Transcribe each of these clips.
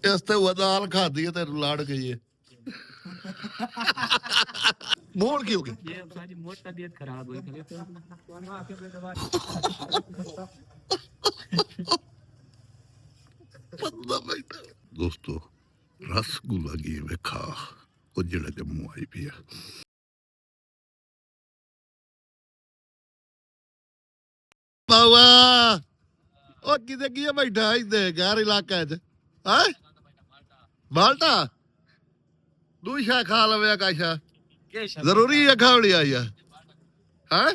ਇਸ ਤੇ ਵਦਾਲ ਖਾਦੀ ਹੈ ਤੈਨੂੰ ਲਾੜ ਗਈ ਹੈ मोड़ क्यों गए ये अब सारी मोट तबीयत खराब हुई खले दोस्तों रसगुल्ला की वेखा ਉਹ ਜਿਹੜਾ ਜੰਮੂ ਆਈ ਪਈ ਆ ਬਾਵਾ ਉਹ ਕਿਤੇ ਕੀ ਬੈਠਾ ਇੱਥੇ ਗੈਰ ਇਲਾਕੇ 'ਚ ਹੈ ਬਾਲਟਾ ਦੂਸ਼ਾ ਖਾ ਲਵੇ ਕਾਸ਼ਾ ਜ਼ਰੂਰੀ ਹੈ ਖਾਵਣੀ ਆਈ ਆ ਹੈ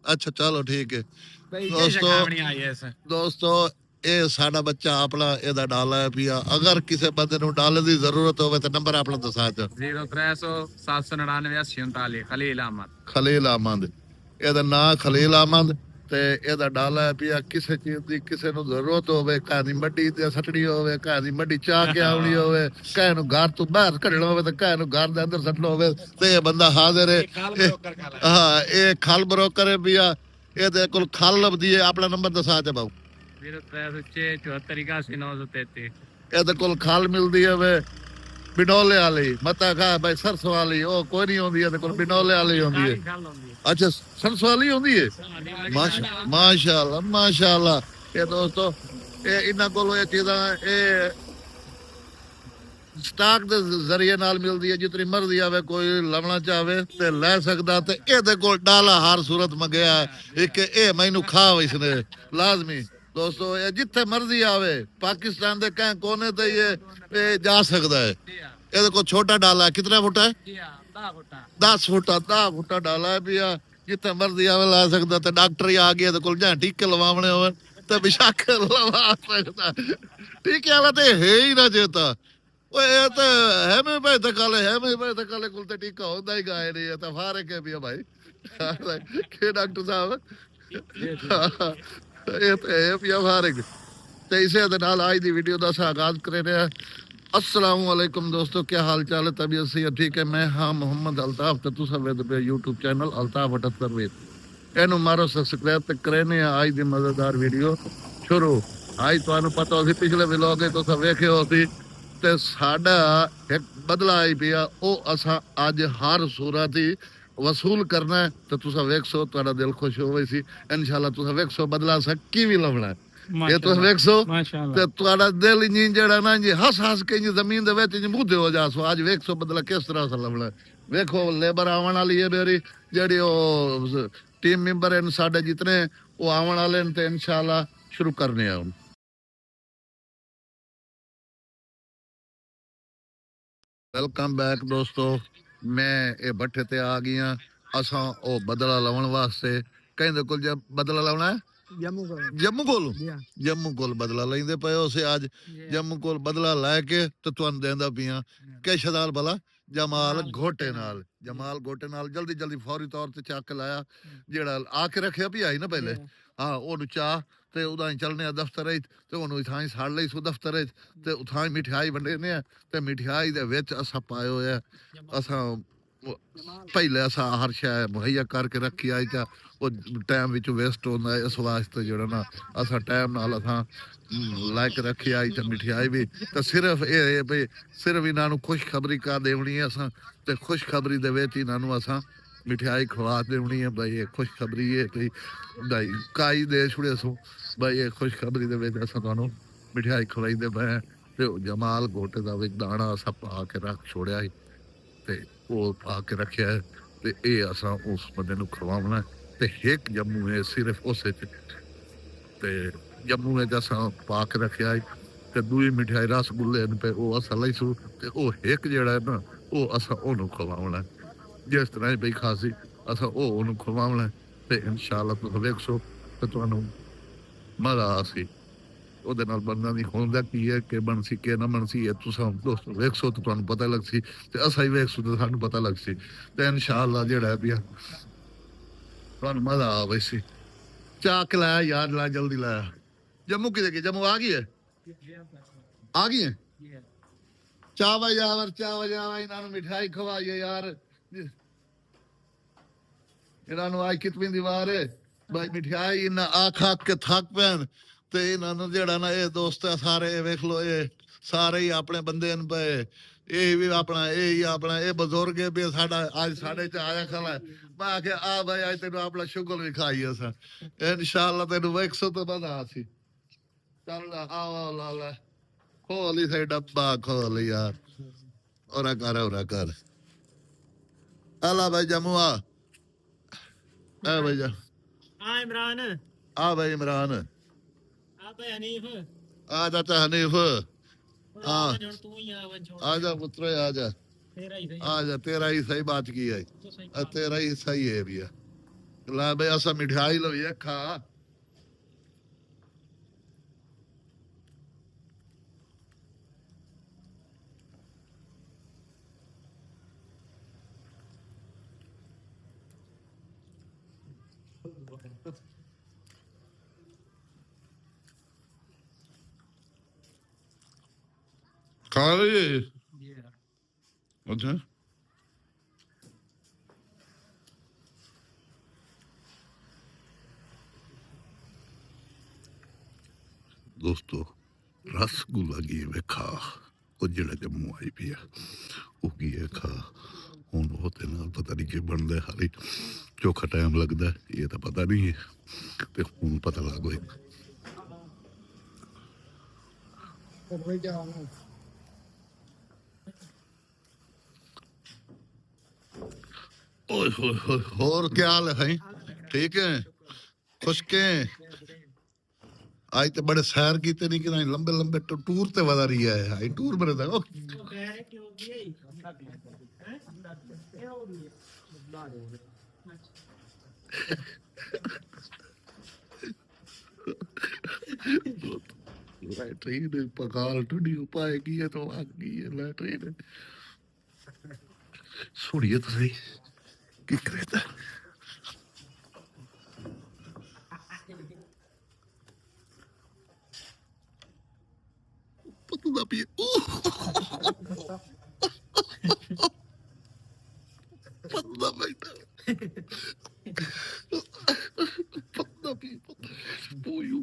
ਅੱਛਾ ਚਲੋ ਠੀਕ ਹੈ ਦੋਸਤੋ ਇਹ ਸਾਡਾ ਬੱਚਾ ਆਪਣਾ ਇਹਦਾ ਡਾਲਾ ਹੈ ਪਿਆ ਅਗਰ ਕਿਸੇ ਬੰਦੇ ਨੂੰ ਡਾਲੇ ਦੀ ਜ਼ਰੂਰਤ ਹੋਵੇ ਤਾਂ ਨੰਬਰ ਆਪਣਾ ਦੱਸਾ ਚ 0300 799 8039 ਖਲੀਲ ਅਹਿਮਦ ਖਲੀਲ ਅਹਿਮਦ ਇਹਦਾ ਨਾਂ ਖਲੀਲ ਅਹਿਮਦ ਤੇ ਇਹਦਾ ਡਾਲਾ ਹੈ ਪਿਆ ਕਿਸੇ ਚੀਜ਼ ਦੀ ਕਿਸੇ ਨੂੰ ਜ਼ਰੂਰਤ ਹੋਵੇ ਘਰ ਦੀ ਮੱਡੀ ਤੇ ਸੱਟਣੀ ਹੋਵੇ ਘਰ ਦੀ ਮੱਡੀ ਚਾਹ ਕੇ ਆਉਣੀ ਹੋਵੇ ਘਰ ਨੂੰ ਘਰ ਤੋਂ ਬਾਹਰ ਕੱਢਣਾ ਹੋਵੇ ਤਾਂ ਘਰ ਨੂੰ ਘਰ ਦੇ ਅੰਦਰ ਸੱਟਣਾ ਹੋਵੇ ਤੇ ਇਹ ਬੰਦਾ ਹਾਜ਼ਰ ਹੈ ਹਾਂ ਇਹ ਖਲ ਬਰੋਕਰ ਹੈ ਪਿਆ ਇਹਦੇ ਕੋਲ ਖਲ ਲੱਭਦੀ ਹੈ ਆਪਣਾ ਨੰਬਰ ਦੱਸਾ ਚ ਬਾਊ 0306 ਇਹਦੇ ਕੋਲ ਖਲ ਮਿਲਦੀ ਹੈ ਵੇ ਬਿਨੋਲੇ ਵਾਲੀ ਮਤਾ ਖਾ ਬਈ ਸਰਸੋਂ ਵਾਲੀ ਉਹ ਕੋਈ ਨਹੀਂ ਆਉਂਦੀ ਇਹਦੇ ਕੋਲ ਬਿਨੋਲੇ ਵਾਲੀ ਆਉਂਦੀ ਹੈ ਅੱਛਾ ਸਰਸੋਂ ਵਾਲੀ ਆਉਂਦੀ ਹੈ ਮਾਸ਼ਾਅੱਲਾ ਮਾਸ਼ਾਅੱਲਾ ਇਹ ਦੋਸਤੋ ਇਹ ਇਹਨਾਂ ਕੋਲ ਇਹ ਚੀਜ਼ਾਂ ਇਹ ਸਟਾਕ ਦੇ ਜ਼ਰੀਏ ਨਾਲ ਮਿਲਦੀ ਹੈ ਜਿਤਨੀ ਮਰਜ਼ੀ ਆਵੇ ਕੋਈ ਲਵਣਾ ਚਾਹਵੇ ਤੇ ਲੈ ਸਕਦਾ ਤੇ ਇਹਦੇ ਕੋਲ ਡਾਲਾ ਹਰ ਸੂਰਤ ਮੰਗਿਆ ਇੱਕ ਇਹ ਮੈਨੂੰ ਖਾਓ ਇਸਨੇ ਲਾਜ਼ਮੀ दोस्तों ये जिथे मर्जी आवे पाकिस्तान दे कहीं कोने ते ये जा सकता है ये को छोटा डाला है कितना फुटा है 10 फुटा डाला है भैया जिथे मर्जी आवे ला सकता ते डॉक्टर ही आ गया ते कोल जा टीके लवावने होवे ते बेशक लवा सकता टीके वाला ते है ही ना जेता ओए ये ते है में भाई तकाले कोल ते टीका होंदा ही गाय नहीं है ते फारक है भैया भाई के डॉक्टर साहब ਇਹ ਤੇ ਪਿਆ ਫਾਰਗ ਤੇ ਇਸੇ ਦੇ ਨਾਲ ਅੱਜ ਦੀ ਵੀਡੀਓ ਦਾ ਆਗਾਜ਼ ਕਰ ਰਹੇ ਹਾਂ अस्सलाम वालेकुम दोस्तों क्या हाल चाल है तबीयत से ठीक है मैं हाँ मोहम्मद अल्ताफ तो तुसा वेद पे यूट्यूब चैनल अल्ताफ 78 ਇਹਨੂੰ ਮਾਰੋ ਸਬਸਕ੍ਰਾਈਬ ਤੇ ਕਰਨੇ ਆ ਅੱਜ ਦੀ ਮਜ਼ੇਦਾਰ ਵੀਡੀਓ ਸ਼ੁਰੂ ਅੱਜ ਤੁਹਾਨੂੰ ਪਤਾ ਸੀ ਪਿਛਲੇ ਵਲੌਗ ਤੇ ਤੁਸੀਂ ਵੇਖਿਓ ਸੀ ਤੇ ਸਾਡਾ ਇੱਕ ਬਦਲਾ ਆਈ ਪਿਆ ਉਹ ਅਸਾਂ ਅੱਜ ਹਰ ਸੂਰਤ ਹੀ वसूल करना है तो तुसा वेखसो तुहाडा दिल खुश होवे सी इंशाल्लाह तुसा वेखसो बदला सकी भी लवना है ये तुसा वेखसो ते तुहाडा दिल इंज जेड़ा ना जी हस हस के इंज जमीन दे विच इंज मुद्दे हो जासो आज वेखसो बदला किस तरह से लवना है वेखो लेबर आवन वाली है मेरी जेड़ी ओ टीम मेंबर हैं साडे जितने वो आवन वाले ने ते इंशाल्लाह शुरू करने हैं वेलकम बैक दोस्तों मैं ये भट्ठे ते आ गई हाँ असां ओ बदला लाउण वास्ते कहंदे कोल जब बदला लाउणा है जम्मू कोल बदला लेंदे पे उसे आज जम्मू कोल बदला लैके ते तुहानू देंदा पिया कैशदाल भला जमाल घोटे नाल जल्दी जल्दी फौरी तौर ते चक के लाया जेड़ा आके रखिया भी आई ना पहले हाँ ओनू चाह ते उदा चलने दफ्तर ते ओनू इथां साड़ लई सो दफ्तर ते उथां मिठाई वंडेने ते मिठाई दे विच असां पाए होए असां पहले असां हर शय मुहैया करके रखी आई ता ਉਹ ਟਾਈਮ ਵਿੱਚ ਵੇਸਟ ਹੁੰਦਾ ਇਸ ਵਾਸਤੇ ਜਿਹੜਾ ਨਾ ਅਸਾਂ ਟਾਈਮ ਨਾਲ ਅਸਾਂ ਲਾਇਕ ਰੱਖੀ ਆਈ ਤੇ ਮਠਿਆਈ ਵੀ ਤਾਂ ਸਿਰਫ ਇਹ ਵੀ ਸਿਰਫ ਇਹਨਾਂ ਨੂੰ ਖੁਸ਼ਖਬਰੀ ਕਾ ਦੇਣੀ ਹੈ ਅਸਾਂ ਤੇ ਖੁਸ਼ਖਬਰੀ ਦੇ ਵਿੱਚ ਇਹਨਾਂ ਨੂੰ ਅਸਾਂ ਮਿਠਾਈ ਖਵਾ ਦੇਣੀ ਹੈ ਬਈ ਇਹ ਖੁਸ਼ਖਬਰੀ ਹੈ ਤੇ ਬਈ ਕਾਈ ਦੇ ਛੁੜੇ ਸੋ ਬਈ ਇਹ ਖੁਸ਼ਖਬਰੀ ਦੇ ਵਿੱਚ ਅਸਾਂ ਤੁਹਾਨੂੰ ਮਿਠਾਈ ਖਵਾਈਦੇ ਪਏ ਤੇ ਜਮਾਲ ਗੋਟੇ ਦਾ ਵਿੱਚ ਦਾਣਾ ਅਸਾਂ ਪਾ ਕੇ ਰੱਖ ਛੋੜਿਆ ਸੀ ਤੇ ਉਹ ਪਾ ਕੇ ਰੱਖਿਆ ਤੇ ਇਹ ਅਸਾਂ ਉਸ ਬੰਦੇ ਨੂੰ ਖਵਾਉਣਾ ਤੇ ਇੱਕ ਜੰਮੂ ਹੈ ਸਿਰਫ ਉਸੇ ਚ ਤੇ ਜੰਮੂ ਵਿੱਚ ਅਸਾਂ ਪਾ ਕੇ ਰੱਖਿਆ ਤੇ ਦੂਜੀ ਮਿਠਾਈ ਰਸਗੁੱਲੇ ਨੇ ਪਏ ਉਹ ਅਸਾਂ ਲਈ ਸੂ ਤੇ ਉਹ ਇੱਕ ਜਿਹੜਾ ਹੈ ਨਾ ਉਹ ਅਸਾਂ ਉਹਨੂੰ ਖਵਾਉਣਾ ਜਿਸ ਤਰ੍ਹਾਂ ਬਈ ਖਾਸੀ ਅਸਾਂ ਉਹ ਉਹਨੂੰ ਖਵਾਉਣਾ ਤੇ ਇਨਸ਼ਾਅੱਲਾ ਤੁਸੀਂ ਵੇਖੋ ਤੇ ਤੁਹਾਨੂੰ ਮਜ਼ਾ ਆਸੀ ਉਹਦੇ ਨਾਲ ਬੰਦਾ ਨਹੀਂ ਹੁੰਦਾ ਕੀ ਹੈ ਕਿ ਬਣ ਸੀ ਕਿ ਨਾ ਬਣ ਸੀ ਇਹ ਤੁਸੀਂ ਦੋਸਤੋ ਵੇਖੋ ਤੇ ਤੁਹਾਨੂੰ ਪਤਾ ਲੱਗ ਸੀ ਤੇ ਅਸਾਂ ਹੀ ਵੇਖੋ ਤੇ ਸਾਨੂੰ ਪਤਾ ਲੱਗ ਸੀ ਤੇ ਇਨਸ਼ਾਅੱਲਾ ਜਿਹੜਾ ਹੈ ਤੁਹਾਨੂੰ ਮਜ਼ਾ ਆਵੇ ਸੀ ਚਾਕ ਲਾਇਆ ਯਾਰ ਲਾ ਜਲਦੀ ਲਾਇਆ ਜੰਮੂ ਕਿਤੇ ਗਈ ਜੰਮੂ ਆ ਗਈ ਹੈ ਚਾਹ ਵਜਾਵਰ ਇਹਨਾਂ ਨੂੰ ਮਿਠਾਈ ਖਵਾਈਏ ਯਾਰ ਇਹਨਾਂ ਨੂੰ ਅੱਜ ਕਿਤਵੀਂ ਦੀ ਵਾਰ ਹੈ ਬਾਈ ਮਿਠਾਈ ਇਹਨਾਂ ਆ ਖਾ ਕੇ ਥੱਕ ਪੈਣ ਤੇ ਇਹਨਾਂ ਨੂੰ ਜਿਹੜਾ ਨਾ ਇਹ ਦੋਸਤ ਸਾਰੇ ਵੇਖ ਲੋ ਇਹ ਸਾਰੇ ਹੀ ਆਪਣੇ ਬੰਦੇ ਨੂੰ ਪਏ ਇਹ ਵੀ ਆਪਣਾ ਇਹ ਬਜ਼ੁਰਗ ਹੈ ਵੀ ਸਾਡਾ ਅੱਜ ਸਾਡੇ ਚ ਆਇਆ ਖਲਾ ਮੈਂ ਕਿ ਆ ਭਾਈ ਅੱਜ ਤੈਨੂੰ ਆਪਣਾ ਸ਼ੁਗਰ ਵੀ ਖਾਈ ਅਸਾਂ ਇਨਸ਼ਾਅੱਲਾ ਤੈਨੂੰ 100 ਤੋਂ ਵਧਾ ਸੀ ਚੱਲ ਆ ਲਾ ਖੋਲ ਹੀ ਸੇ ਡੱਬਾ ਖੋਲ ਯਾਰ ਔਰਾ ਕਰ ਆਲਾ ਭਾਈ ਜਮੂਆ ਆ ਭਾਈ ਜਾ ਆ ਇਮਰਾਨ ਆ ਭਾਈ ਇਮਰਾਨ ਆ ਭਾਈ ਹਨੀਫ ਆ ਚਾਚਾ ਹਨੀਫ ਆ ਹੁਣ ਤੂੰ ਹੀ ਆ ਵੰਜੋ आ जा पुत्र आ जा ਤੇਰਾ ਹੀ ਸਹੀ आ जा तेरा ही सही बात की है ਤੂੰ ਸਹੀ तेरा ही सही है भैया ला भाई ऐसा मिठाई लो ये खा खा रही है अच्छा दोस्तों रसगुल्ला की वेखा ਉਹ ਜਿਹੜਾ ਜੰਮੂ ਆਈ ਪਈ ਆ ਉਹ ਕੀ ਹੈ ਖਾ ਹੁਣ ਉਹਦੇ ਨਾਲ ਪਤਾ ਨਹੀਂ ਕੀ ਬਣਦਾ ਹਾਲੇ ਚੋਖਾ ਟਾਈਮ ਲੱਗਦਾ ਇਹ ਤਾਂ ਪਤਾ ਨਹੀਂ ਹੈ ਤੇ ਹੁਣ ਪਤਾ ਲੱਗ ਗਿਆ ओए होए होए और क्या हाल है भाई ठीक है खुशक आज तो बड़े सैर कीते नहीं कि लंबे लंबे टूर ते वधा रही है आई टूर बने था लैट्रीन पकाल ठंडी पाएगी है तो आ गई है लैट्रीन सुनिए तो सही की करता पता भी पता बेटा पता भी पूयू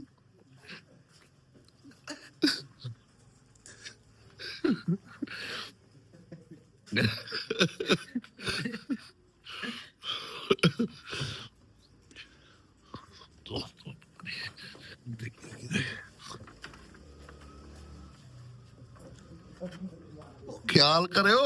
ख्याल करो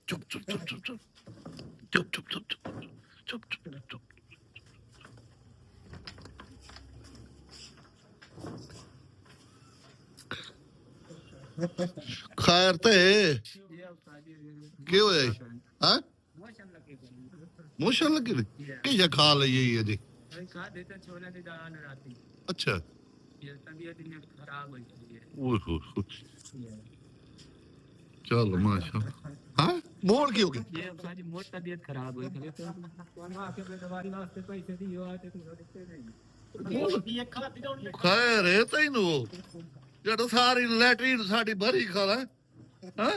चुप चुप चुप चुप चुप चुप चुप चुप चुप चुप चुप खैर ते क्यों है हाँ मोशन लगी कि जा खा ली ये जी अच्छा चलो माशा हाँ मोड़ क्यों गई खराब हुई खैर है तेनू जड़ सारी लैटरीन साड़ी भरी खाला हाँ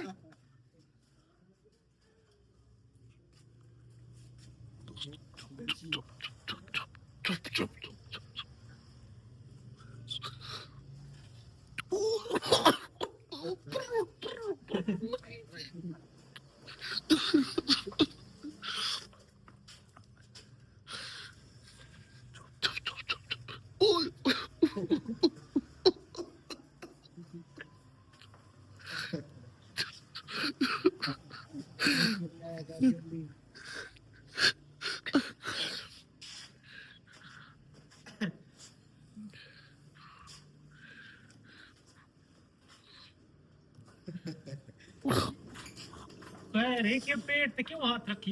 के पेट पे क्यों हाथ रखी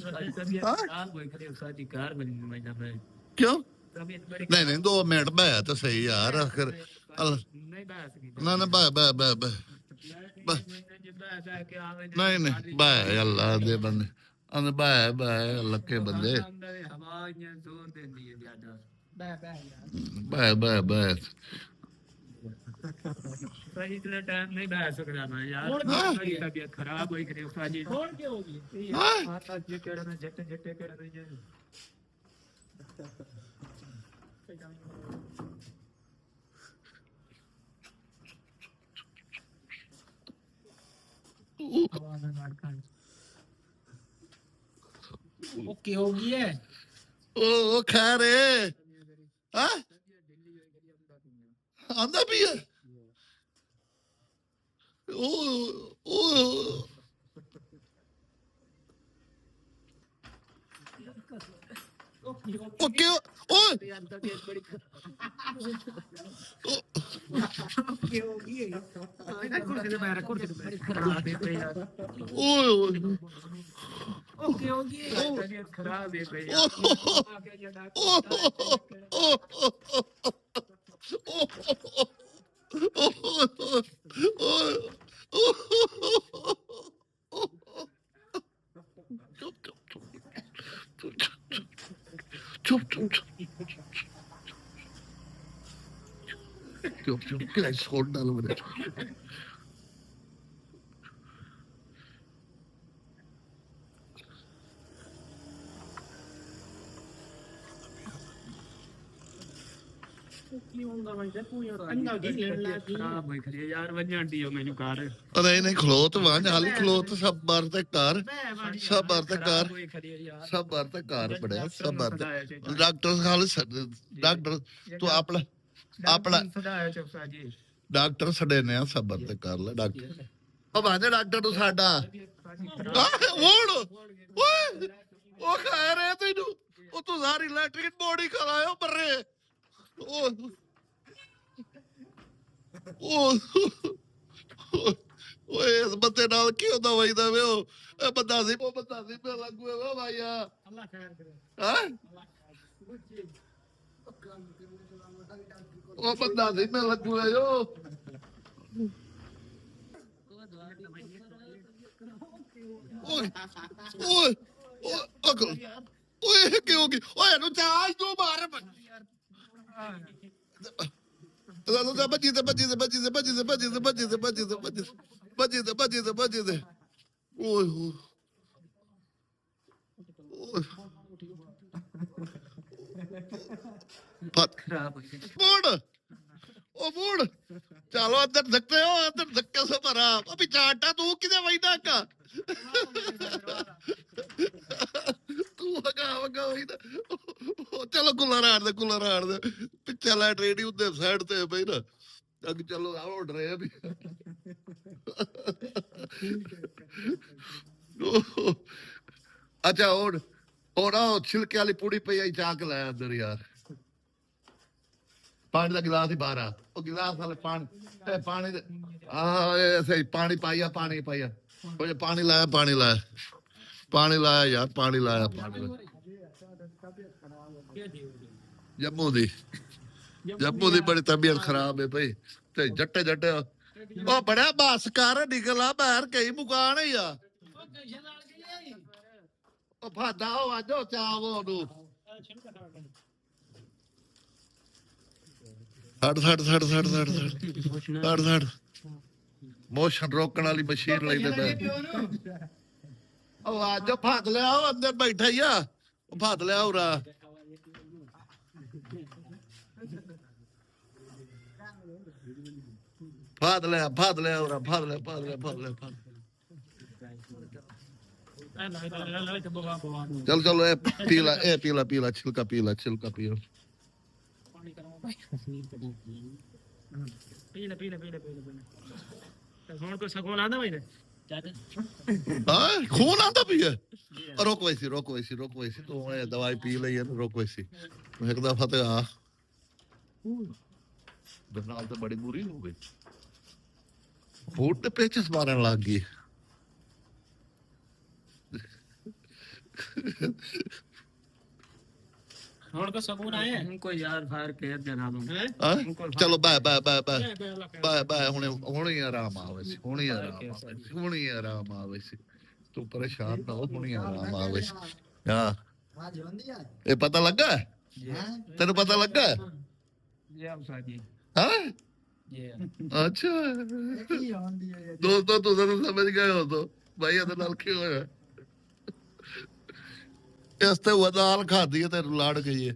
क्यों नहीं नहीं 2 मिनट बह तो सही यार आखिर ना ना बह बह बह बह नहीं नहीं बह अल्लाह दे बंदे अन बह बह अल्लाह के बंदे बह बह बह भाई इतना टाइम नहीं बैठ सकता मैं यार मेरी तबीयत खराब हुई करे फाजी कौन के होगी आता जे करना जट्टे जट्टे कर रही है ओके होगी है ਉਹ ਖੈਰ ਏ ਹਾਂ ਆਂਦਾ ਵੀ ਹੈ ਉਹ ਕਿਉਂ ਓਏ ओके होगी है कुर्सी पे बैठ खराब है यार ਓਏ ਓਏ ओके होगी है तबीयत खराब है यार आके ये Çöp biraz sorun alır. ਕੀ ਹੁੰਦਾ ਮੈਂ ਤੂੰ ਯਾਰ ਅੰਨਾ ਕੀ ਲੈਣਾ ਖਰਾਬ ਹੋਈ ਖਰੀ ਯਾਰ ਵਜਣ ਦੀ ਮੈਨੂੰ ਕਾਰ ਨਹੀਂ ਨਹੀਂ ਖਲੋਤ ਵਾਂ ਹਾਲੀ ਖਲੋਤ ਸਭ ਬਾਰ ਤੇ ਘਰ ਸਭ ਬਾਰ ਤੇ ਘਰ ਹੋਈ ਖਰੀ ਯਾਰ ਸਭ ਬਾਰ ਤੇ ਘਰ ਪੜਿਆ ਸਭ ਬਾਰ ਤੇ ਡਾਕਟਰ ਖਾਲ ਡਾਕਟਰ ਤੂੰ ਆਪਣਾ ਸਦਾਇਆ ਚਫਸਾ ਜੀ ਡਾਕਟਰ ਛੱਡੇ ਨੇ ਸਭ ਬਾਰ ਤੇ ਕਰ ਲੈ ਡਾਕਟਰ ਉਹ ਬਾਂਦੇ ਡਾਕਟਰ ਤੂੰ ਸਾਡਾ ਓੜ ਓਏ ਉਹ ਖਾ ਰਿਹਾ ਤੈਨੂੰ ਉਹ ਤੂੰ ਸਾਰੀ ਇਲੈਕਟ੍ਰਿਕ ਬੋਡੀ ਖਲਾਇਓ ਪਰੇ ਓਏ ਇਸ ਬੰਦੇ ਨਾਲ ਕੀ ਹੁੰਦਾ ਵਈਦਾ ਵੇ ਉਹ ਬੰਦਾ ਸੀ ਮੈਂ ਲੱਗੂ ਵੇ ਭਾਈਆ ਅੱਲਾ ਖੈਰ ਕਰੇ ਹਾਂ ਉਹ ਬੰਦਾ ਸੀ ਮੈਂ ਲੱਗੂ ਵੇ ਜੋ ਓਏ ਓਏ ਅਕਲ ਓਏ ਕੀ ਹੋ ਗਈ ਓਏ ਨੂੰ ਚਾਹ ਤੂੰ ਮਾਰ ਭੱਜੀ ਓਏ ਹੋ ਖਰਾਬ ਹੋਈ ਬੋੜ ਉਹ ਬੋੜ ਚਲੋ ਅੰਦਰ ਧੱਕੇ ਹੋ ਅੰਦਰ ਧੱਕੇ ਸੇ ਭਰਾ ਅਭੀ ਚਾਟਾ ਤੂੰ ਕਿਤੇ ਵਈਦਾ ਕਾ ਤੂੰ ਵਗਾ ਹੋਈ ਚਲੋ ਕੁੱਲਾ ਰਾੜ ਦੇ ਪਿੱਛੇ ਲੈ ਟ੍ਰੇਡੀ ਉੱਤੇ ਸਾਈਡ ਤੇ ਪਈ ਨਾ ਅੱਗ ਚਲੋ ਆਓ ਡਰੇ ਵੀ ਅੱਛਾ ਹੁਣ ਉਹ ਛਿਲਕੇ ਵਾਲੀ ਪੂੜੀ ਪਈ ਆਈ ਚਾਕ ਲੈ ਅੰਦਰ ਯਾਰ ਪਾਣੀ ਦਾ ਗਿਲਾਸ ਹੀ ਬਾਹਰ ਆ ਉਹ ਗਿਲਾਸ ਵਾਲੇ ਪਾਣੀ ਦੇ ਸਹੀ ਪਾਣੀ ਪਾਈਆ ਉਹ ਪਾਣੀ ਲਾਇਆ ਯਾਰ ਪਾਣੀ ਲਾਇਆ ਜੰਮੂ ਦੀ ਬੜੀ ਤਬੀਅਤ ਖਰਾਬ ਹੈ ਭਾਈ ਤੇ ਜੱਟੇ ਉਹ ਬੜਾ ਬਸ ਕਰ ਨਿਕਲਾ ਬਾਹਰ ਕਈ ਮੁਕਾਨ ਹੀ ਆ ਉਹ ਫਾਦਾ ਉਹ ਆਜੋ ਚਾਵੋ ਨੂੰ ਛੱਡ ਮੋਸ਼ਨ ਰੋਕਣ ਵਾਲੀ ਮਸ਼ੀਨ ਲਈ ਤੇ ਉਹ ਆਜੋ ਫਾਦ ਲਿਆ ਉਹ ਅੰਦਰ ਬੈਠਾ ਹੀ ਆ ਉਹ ਫਾਦ ਲਿਆ ਉਰਾ ਫਾਦ ਲਿਆ ਉਰਾ ਫਾਦ ਲਿਆ ਚਲ ਇਹ ਪੀਲਾ ਛਿਲਕਾ ਪੀਲਾ ਹੁਣ ਕੋ ਸਕੂਨ ਆਂਦਾ ਮੈਂ ਹਾਂ ਖੂਨ ਆਂਦਾ ਪਈ ਹੈ ਰੋਕ ਵੈਸੀ ਤੂੰ ਇਹ ਦਵਾਈ ਪੀ ਲਈ ਹੈ ਰੋਕ ਵੈਸੀ ਇੱਕ ਦਫਾ ਤੇ ਆ ਬਰਨਾਲ ਤੇ ਬੜੀ ਬੁਰੀ ਹੋ ਗਈ ਫੂਟ ਤੇ ਪੇਚਸ ਮਾਰਨ ਲੱਗ ਗਈ ਹੁਣ ਕੋ ਸਕੂਨ ਆਇਆ ਉनको यार फायर कर देना तुम ਚਲੋ ਬਾਏ ਹੁਣ ਹੀ ਆਰਾਮ ਆਵੇ ਸੀ ਹੁਣ ਹੀ ਆਰਾਮ ਆਵੇ ਸੀ ਤੂੰ ਪਰੇਸ਼ਾਨ ਨਾ ਹੋ ਹੁਣ ਹੀ ਆਰਾਮ ਆਵੇ ਸੀ ਹਾਂ ਇਹ ਪਤਾ ਲੱਗਾ ਤੈਨੂੰ ਪਤਾ ਲੱਗਾ ਜੀ ਆਪ ਸਾਜੀ ਹਾਂ ਅੱਛਾ ਦੋਸਤੋ ਤੁਸੀਂ ਤਾਂ ਸਮਝ ਗਏ ਹੋ ਤੋ ਭਾਈ ਇਹਦੇ ਨਾਲ ਕੀ ਹੋਇਆ ਇਸ ਤੇ ਉਹ ਦਾਲ ਖਾਦੀ ਹੈ ਤੇ ਲੜ ਗਈ ਹੈ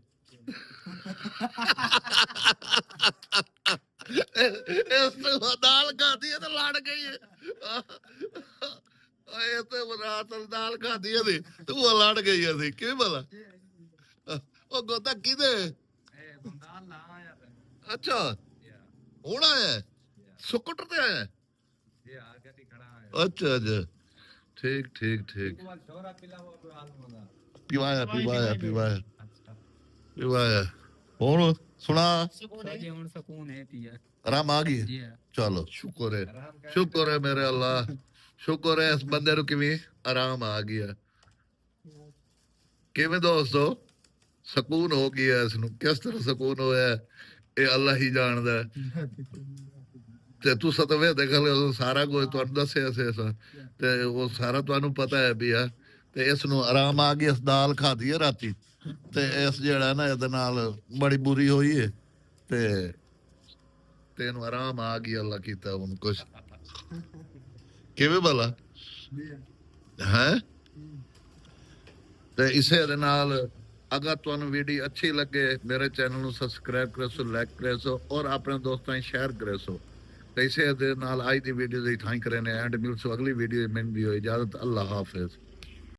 ਇਸ ਤੇ ਉਹ ਦਾਲ ਖਾਦੀ ਹੈ ਤੇ ਲੜ ਗਈ ਹੈ ਇਹ ਤੇ ਰਾਤ ਨੂੰ ਦਾਲ ਖਾਦੀ ਹੈ ਤੇ ਉਹ ਲੜ ਗਈ ਹੈ ਸੀ ਕਿਵੇਂ ਭਲਾ ਉਹ ਗੋਤਾ ਕਿਹਦੇ ਅੱਛਾ ਹੁਣ ਆਇਆ ਸਕੂਟਰ ਤੇ ਆਇਆ ਅੱਛਾ ਅੱਛਾ ਠੀਕ ਠੀਕ ਠੀਕ ਪਿਵਾਇਆ ਪਿਵਾਇਆ ਪਿਵਾਇਆ ਪਿਵਾਇਆ ਹੁਣ ਸੁਣਾ जी ਹੁਣ ਸਕੂਨ ਹੈ ਪੀਆ ਆਰਾਮ ਆ ਗਈ ਜੀ ਚਲੋ ਸ਼ੁਕਰ ਹੈ ਮੇਰੇ ਅੱਲਾ ਸ਼ੁਕਰ ਹੈ ਇਸ ਬੰਦੇ ਨੂੰ ਕਿਵੇਂ ਆਰਾਮ ਆ ਗਿਆ ਕਿਵੇਂ ਦੋਸਤੋ ਸਕੂਨ ਹੋ ਗਿਆ ਇਸ ਨੂੰ ਕਿਸ ਤਰ੍ਹਾਂ ਸਕੂਨ ਹੋਇਆ ਇਹ ਅੱਲਾ ਹੀ ਜਾਣਦਾ ਹੈ। ਤੇ ਤੁਸੀਂ ਤਾਂ ਵੇ ਦੇਖ ਲਿਓ ਸਾਰਾ ਕੁਝ ਤੁਹਾਨੂੰ ਦੱਸਿਆ ਸੀ ਤੇ ਉਹ ਸਾਰਾ ਤੁਹਾਨੂੰ ਪਤਾ ਹੈ ਵੀ ਆ ਤੇ ਇਸ ਨੂੰ ਆਰਾਮ ਆ ਗਿਆ ਇਸ ਦਾਲ ਖਾਦੀ ਹੈ ਰਾਤੀ ਤੇ ਇਸ ਜਿਹੜਾ ਨਾ ਇਹਦੇ ਨਾਲ ਬੜੀ ਬੁਰੀ ਹੋਈ ਹੈ ਤੇ ਇਹਨੂੰ ਆਰਾਮ ਆ ਗਿਆ ਅੱਲਾ ਕੀਤਾ ਹੁਣ ਕੁਛ ਕਿਵੇਂ ਭਲਾ ਹੈ ਤੇ ਇਸੇ ਦੇ ਨਾਲ ਅਗਰ ਤੁਹਾਨੂੰ ਵੀਡੀਓ ਅੱਛੀ ਲੱਗੇ ਮੇਰੇ ਚੈਨਲ ਨੂੰ ਸਬਸਕ੍ਰਾਈਬ ਕਰੋ ਸੋ ਲਾਈਕ ਕਰੋ ਔਰ ਆਪਣੇ ਦੋਸਤਾਂ ਨੂੰ ਸ਼ੇਅਰ ਕਰੋ ਤੇ ਇਸੇ ਦੇ ਨਾਲ ਅੱਜ ਦੀ ਵੀਡੀਓ ਦੀ ਥੈਂਕ ਕਰਨੇ ਐਂਡ ਮਿਲਸੋ ਅਗਲੀ ਵੀਡੀਓ में भी हो इजाजत अल्लाह हाफिज।